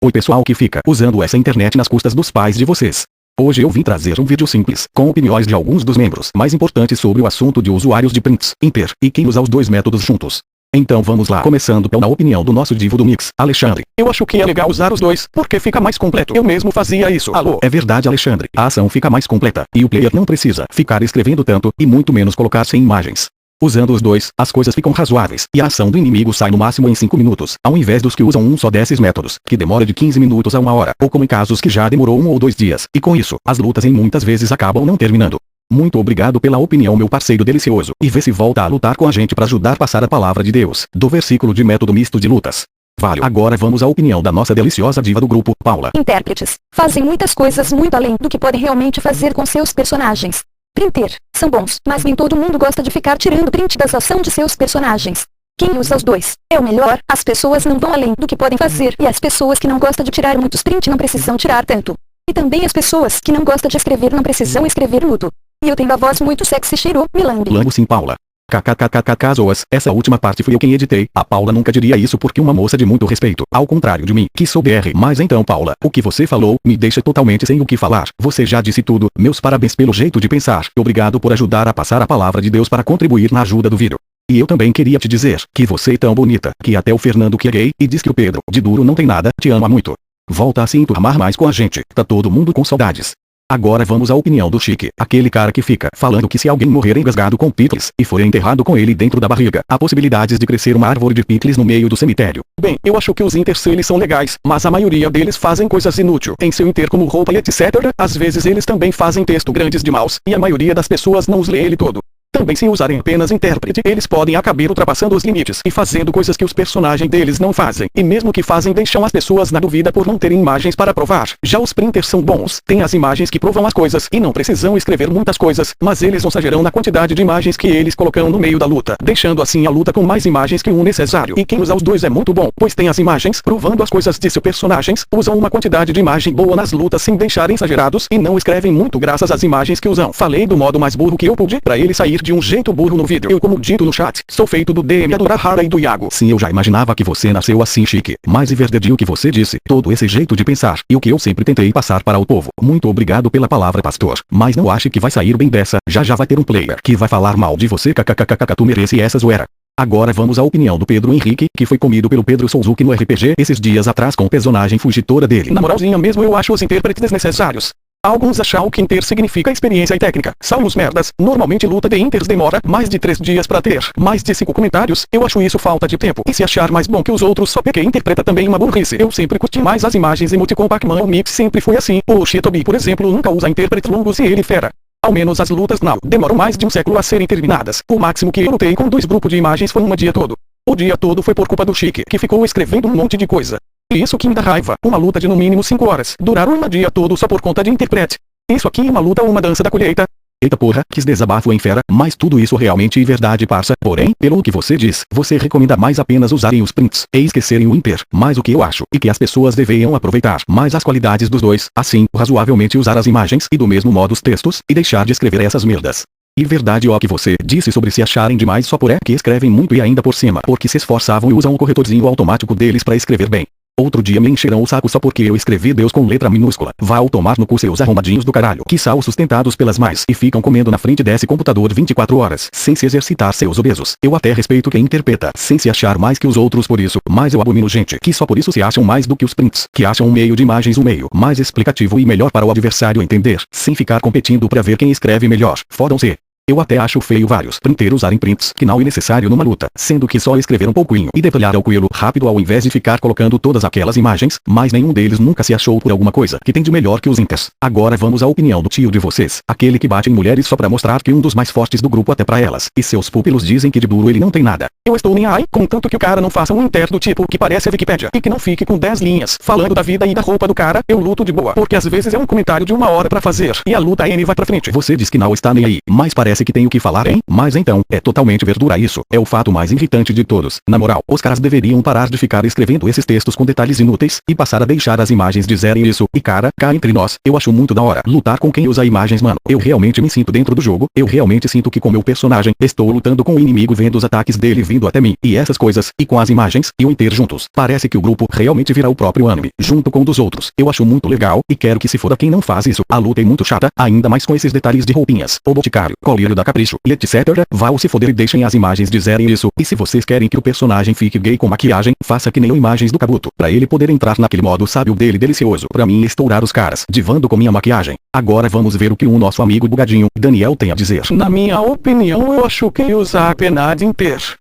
Oi pessoal que fica usando essa internet nas custas dos pais de vocês. Hoje eu vim trazer um vídeo simples, com opiniões de alguns dos membros mais importantes sobre o assunto de usuários de prints, inter, e quem usa os dois métodos juntos. Então vamos lá, começando pela opinião do nosso divo do Mix, Alexandre. Eu acho que é legal usar os dois, porque fica mais completo. Eu mesmo fazia isso. Alô? É verdade, Alexandre, a ação fica mais completa, e o player não precisa ficar escrevendo tanto, e muito menos colocar sem imagens. Usando os dois, as coisas ficam razoáveis, e a ação do inimigo sai no máximo em 5 minutos, ao invés dos que usam um só desses métodos, que demora de 15 minutos a 1 hora, ou como em casos que já demorou 1 ou 2 dias, e com isso, as lutas em muitas vezes acabam não terminando. Muito obrigado pela opinião, meu parceiro delicioso, e vê se volta a lutar com a gente para ajudar a passar a palavra de Deus, do versículo de método misto de lutas. Valeu. Agora vamos à opinião da nossa deliciosa diva do grupo, Paula. Intérpretes fazem muitas coisas muito além do que podem realmente fazer com seus personagens. Printer, são bons, mas nem todo mundo gosta de ficar tirando print das ações de seus personagens. Quem usa os dois é o melhor, as pessoas não vão além do que podem fazer, e as pessoas que não gostam de tirar muitos print não precisam tirar tanto. E também as pessoas que não gostam de escrever não precisam escrever mudo. E eu tenho a voz muito sexy, cheiro, me lambe. Lambo sim, Paula. KKKKK zoas, essa última parte fui eu quem editei, a Paula nunca diria isso porque uma moça de muito respeito, ao contrário de mim, que sou BR. Mas então Paula, o que você falou, me deixa totalmente sem o que falar, você já disse tudo, meus parabéns pelo jeito de pensar, obrigado por ajudar a passar a palavra de Deus para contribuir na ajuda do vídeo. E eu também queria te dizer, que você é tão bonita, que até o Fernando que é gay, e diz que o Pedro, de duro não tem nada, te ama muito. Volta a se enturmar mais com a gente, tá todo mundo com saudades. Agora vamos à opinião do Chique, aquele cara que fica falando que se alguém morrer engasgado com picles, e for enterrado com ele dentro da barriga, há possibilidades de crescer uma árvore de picles no meio do cemitério. Bem, eu acho que os inters eles são legais, mas a maioria deles fazem coisas inúteis. Em seu inter como roupa e etc, às vezes eles também fazem texto grandes de mouse, e a maioria das pessoas não os lê ele todo. Também se usarem apenas intérprete, eles podem acabar ultrapassando os limites e fazendo coisas que os personagens deles não fazem. E mesmo que fazem deixam as pessoas na dúvida por não terem imagens para provar. Já os printers são bons, têm as imagens que provam as coisas e não precisam escrever muitas coisas, mas eles exageram na quantidade de imagens que eles colocam no meio da luta, deixando assim a luta com mais imagens que um necessário. E quem usa os dois é muito bom, pois tem as imagens provando as coisas de seus personagens, usam uma quantidade de imagem boa nas lutas sem deixar exagerados e não escrevem muito graças às imagens que usam. Falei do modo mais burro que eu pude, pra ele sair de um jeito burro no vídeo. Eu, como dito no chat, sou feito do DM do Rahara e do Iago. Sim, eu já imaginava que você nasceu assim, Chique, mas é verdade o que você disse, todo esse jeito de pensar, e o que eu sempre tentei passar para o povo. Muito obrigado pela palavra, pastor, mas não ache que vai sair bem dessa, já vai ter um player que vai falar mal de você, kkkk, tu merece essa zoeira. Agora vamos à opinião do Pedro Henrique, que foi comido pelo Pedro Souzuki no RPG esses dias atrás com o personagem fugitora dele. Na moralzinha mesmo eu acho os intérpretes desnecessários. Alguns acham que inter significa experiência e técnica. São os merdas. Normalmente luta de inters demora mais de 3 dias pra ter mais de 5 comentários. Eu acho isso falta de tempo. E se achar mais bom que os outros só porque interpreta também uma burrice. Eu sempre curti mais as imagens emoticon Pac-Man. O Mix sempre foi assim. O Shitobi, por exemplo, nunca usa intérpretes longos e ele fera. Ao menos as lutas não demoram mais de um século a serem terminadas. O máximo que eu lutei com 2 grupos de imagens foi um dia todo. O dia todo foi por culpa do Chique, que ficou escrevendo um monte de coisa. E isso que me dá raiva. Uma luta de no mínimo 5 horas. Duraram um dia todo só por conta de interprete. Isso aqui é uma luta ou uma dança da colheita? Eita porra, que desabafo em fera, mas tudo isso realmente é verdade, parça. Porém, pelo que você diz, você recomenda mais apenas usarem os prints, e esquecerem o inter. Mas o que eu acho, e que as pessoas deveriam aproveitar mais as qualidades dos dois, assim, razoavelmente usar as imagens, e do mesmo modo os textos, e deixar de escrever essas merdas. E verdade o que você disse sobre se acharem demais só por que escrevem muito e ainda por cima, porque se esforçavam e usam o corretorzinho automático deles para escrever bem. Outro dia me encherão o saco só porque eu escrevi Deus com letra minúscula. Vá ao tomar no cu seus arrombadinhos do caralho. Que sal sustentados pelas mães e ficam comendo na frente desse computador 24 horas, sem se exercitar seus obesos. Eu até respeito quem interpreta, sem se achar mais que os outros por isso, mas eu abomino gente que só por isso se acham mais do que os prints, que acham um meio de imagens um meio mais explicativo e melhor para o adversário entender, sem ficar competindo pra ver quem escreve melhor. Fodam-se. Eu até acho feio vários printeiros usarem prints que não é necessário numa luta, sendo que só escrever um pouquinho e detalhar ao coelho rápido ao invés de ficar colocando todas aquelas imagens, mas nenhum deles nunca se achou por alguma coisa que tem de melhor que os inters. Agora vamos à opinião do tio de vocês, aquele que bate em mulheres só pra mostrar que um dos mais fortes do grupo até pra elas, e seus pupilos dizem que de duro ele não tem nada. Eu estou nem aí, contanto que o cara não faça um inter do tipo que parece a Wikipédia, e que não fique com 10 linhas, falando da vida e da roupa do cara, eu luto de boa, porque às vezes é um comentário de 1 hora pra fazer, e a luta N vai pra frente. Você diz que não está nem aí, mas parece parece que tenho que falar, hein? Mas então, é totalmente verdura isso. É o fato mais irritante de todos. Na moral, os caras deveriam parar de ficar escrevendo esses textos com detalhes inúteis, e passar a deixar as imagens dizerem isso. E cara, cá entre nós, eu acho muito da hora lutar com quem usa imagens, mano. Eu realmente me sinto dentro do jogo, eu realmente sinto que com meu personagem, estou lutando com o inimigo vendo os ataques dele vindo até mim, e essas coisas, e com as imagens, e o Inter juntos. Parece que o grupo realmente vira o próprio anime, junto com um dos outros. Eu acho muito legal, e quero que se foda quem não faz isso. A luta é muito chata, ainda mais com esses detalhes de roupinhas, o boticário, colírio da Capricho, e etc. Vá se foder e deixem as imagens dizerem isso. E se vocês querem que o personagem fique gay com maquiagem, faça que nem o imagens do Kabuto, pra ele poder entrar naquele modo sábio dele delicioso. Pra mim estourar os caras, divando com minha maquiagem. Agora vamos ver o que o nosso amigo bugadinho, Daniel, tem a dizer. Na minha opinião, eu acho que usar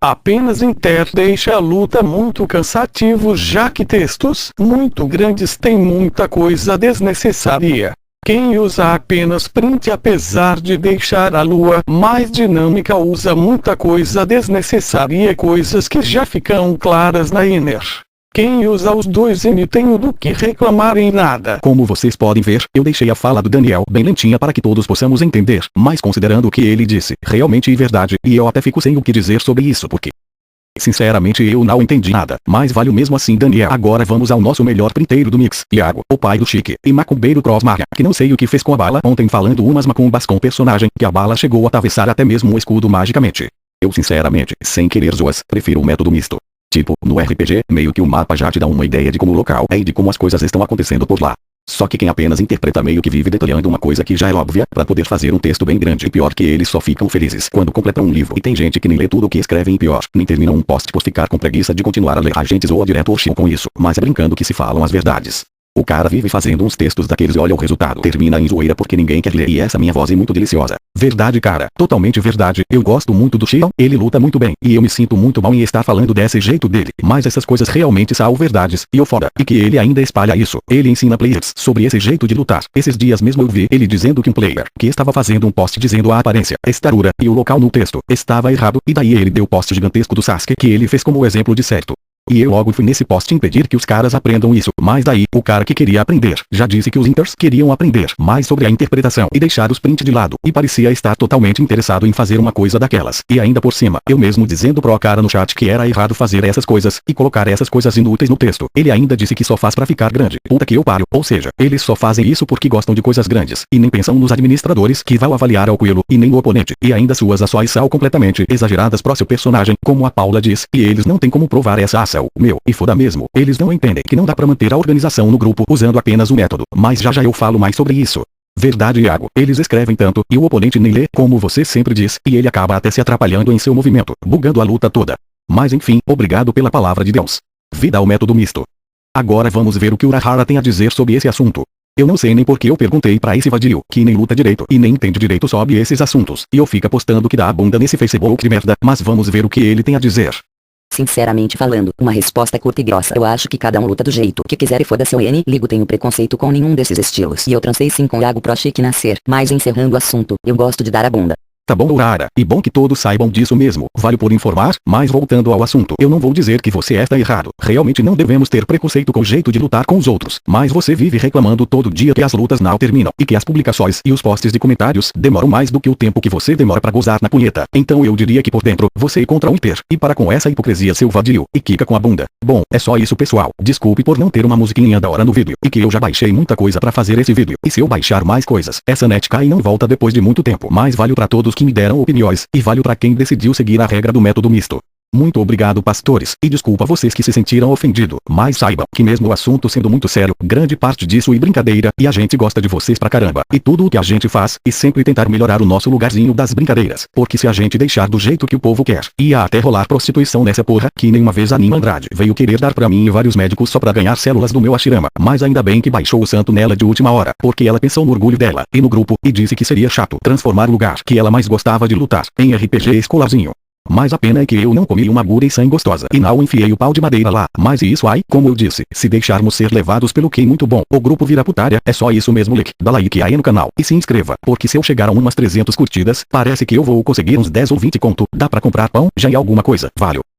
apenas Inter deixa a luta muito cansativo, já que textos muito grandes têm muita coisa desnecessária. Quem usa apenas print, apesar de deixar a lua mais dinâmica, usa muita coisa desnecessária e coisas que já ficam claras na inner. Quem usa os dois não tem do que reclamar em nada. Como vocês podem ver, eu deixei a fala do Daniel bem lentinha para que todos possamos entender, mas considerando o que ele disse, realmente é verdade, e eu até fico sem o que dizer sobre isso porque... sinceramente eu não entendi nada, mas vale mesmo assim, Daniel. Agora vamos ao nosso melhor printeiro do mix, Iago, o pai do Chique, e macumbeiro Crossmarra, que não sei o que fez com a bala ontem falando umas macumbas com o personagem, que a bala chegou a atravessar até mesmo o escudo magicamente. Eu sinceramente, sem querer zoas, prefiro o método misto. Tipo, no RPG, meio que o mapa já te dá uma ideia de como o local é e de como as coisas estão acontecendo por lá. Só que quem apenas interpreta meio que vive detalhando uma coisa que já é óbvia, pra poder fazer um texto bem grande, e pior que eles só ficam felizes quando completam um livro. E tem gente que nem lê tudo o que escrevem, e pior, nem termina um post por ficar com preguiça de continuar a ler. A gente zoa direto ou chill com isso, mas é brincando que se falam as verdades. O cara vive fazendo uns textos daqueles e olha o resultado. Termina em zoeira porque ninguém quer ler, e essa minha voz é muito deliciosa. Verdade, cara, totalmente verdade. Eu gosto muito do Shion, ele luta muito bem, e eu me sinto muito mal em estar falando desse jeito dele. Mas essas coisas realmente são verdades, e o foda, e que ele ainda espalha isso. Ele ensina players sobre esse jeito de lutar. Esses dias mesmo eu vi ele dizendo que um player, que estava fazendo um post dizendo a aparência, estatura, e o local no texto, estava errado, e daí ele deu o post gigantesco do Sasuke que ele fez como exemplo de certo. E eu logo fui nesse post impedir que os caras aprendam isso, mas daí, o cara que queria aprender, já disse que os inters queriam aprender mais sobre a interpretação e deixar os print de lado, e parecia estar totalmente interessado em fazer uma coisa daquelas, e ainda por cima, eu mesmo dizendo pro cara no chat que era errado fazer essas coisas, e colocar essas coisas inúteis no texto, ele ainda disse que só faz pra ficar grande, puta que eu paro, ou seja, eles só fazem isso porque gostam de coisas grandes, e nem pensam nos administradores que vão avaliar ao coelho, e nem no oponente, e ainda suas ações são completamente exageradas pro seu personagem, como a Paula diz, e eles não têm como provar essa ação, meu, e foda mesmo, eles não entendem que não dá pra manter a organização no grupo usando apenas o método, mas já eu falo mais sobre isso. Verdade, Iago, eles escrevem tanto, e o oponente nem lê, como você sempre diz, e ele acaba até se atrapalhando em seu movimento, bugando a luta toda. Mas enfim, obrigado pela palavra de Deus. Vida ao método misto. Agora vamos ver o que o Urahara tem a dizer sobre esse assunto. Eu não sei nem porque eu perguntei pra esse vadio, que nem luta direito e nem entende direito sobre esses assuntos, e eu fica postando que dá a bunda nesse Facebook de merda, mas vamos ver o que ele tem a dizer. Sinceramente falando, uma resposta curta e grossa. Eu acho que cada um luta do jeito que quiser e foda-se. Eu ligo, tenho preconceito com nenhum desses estilos. E eu transei sim com o Iago pro Chique nascer. Mas encerrando o assunto, eu gosto de dar a bunda. Tá bom, Urahara, e bom que todos saibam disso mesmo, vale por informar, mas voltando ao assunto, eu não vou dizer que você está errado, realmente não devemos ter preconceito com o jeito de lutar com os outros, mas você vive reclamando todo dia que as lutas não terminam, e que as publicações e os posts de comentários demoram mais do que o tempo que você demora pra gozar na punheta, então eu diria que por dentro, você é contra o Inter, e para com essa hipocrisia seu vadio, e quica com a bunda. Bom, é só isso pessoal, desculpe por não ter uma musiquinha da hora no vídeo, e que eu já baixei muita coisa pra fazer esse vídeo, e se eu baixar mais coisas, essa net cai e não volta depois de muito tempo, mas valeu pra todos que me deram opiniões, e valeu pra quem decidiu seguir a regra do método misto. Muito obrigado, pastores, e desculpa vocês que se sentiram ofendidos, mas saibam que mesmo o assunto sendo muito sério, grande parte disso é brincadeira, e a gente gosta de vocês pra caramba, e tudo o que a gente faz, e sempre tentar melhorar o nosso lugarzinho das brincadeiras, porque se a gente deixar do jeito que o povo quer, ia até rolar prostituição nessa porra, que nem uma vez a Nima Andrade veio querer dar pra mim e vários médicos só pra ganhar células do meu Ashirama, mas ainda bem que baixou o santo nela de última hora, porque ela pensou no orgulho dela, e no grupo, e disse que seria chato transformar o lugar que ela mais gostava de lutar, em RPG escolarzinho. Mas a pena é que eu não comi uma gura e sem gostosa e não enfiei o pau de madeira lá, mas isso aí, como eu disse, se deixarmos ser levados pelo que muito bom, o grupo vira putária, é só isso mesmo, like, dá like aí no canal, e se inscreva, porque se eu chegar a umas 300 curtidas, parece que eu vou conseguir uns 10 ou 20 conto, dá pra comprar pão, já é alguma coisa, valeu.